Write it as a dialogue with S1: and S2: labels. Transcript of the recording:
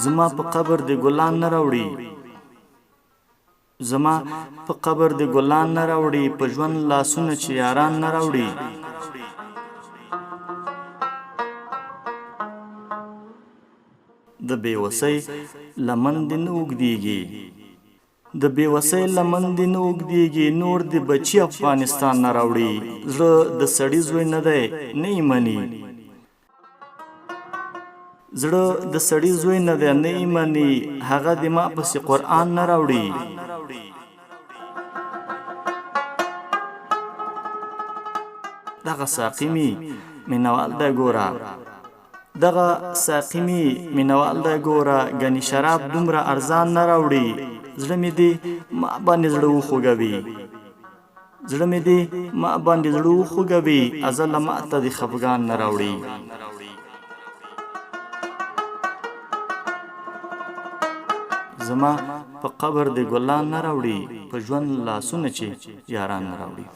S1: زما په قبر د ګلان نه راوړي زما په قبر د ګلان نه راوړي په ژوند لاسونه چې یاران نه راوړي د بېوسۍ لمن دې نه اوږدېږي د بېوسۍ لمن دې نه اوږدېږي نور د بچي افغانستان نه راوړي زړه د سړي زوی نه دی نه یې مني زړه د سړي زوی نه دی نه یې مني هغه د ما پسې قرآن نه راوړي دغه ساقي مې مینوال دی ګوره دغه ساقي مې مینوال دی ګوره ګنې شراب دومره ارزان نه راوړي زړه مې دې ما باندې زړه وخوږوي زړه مې دې ما باندې زړه وخوږوي ازله ما ته د خفګان نه راوړي زما په قبر د ګلان نه راوړي په ژوند لاسونه چې یاران نه راوړي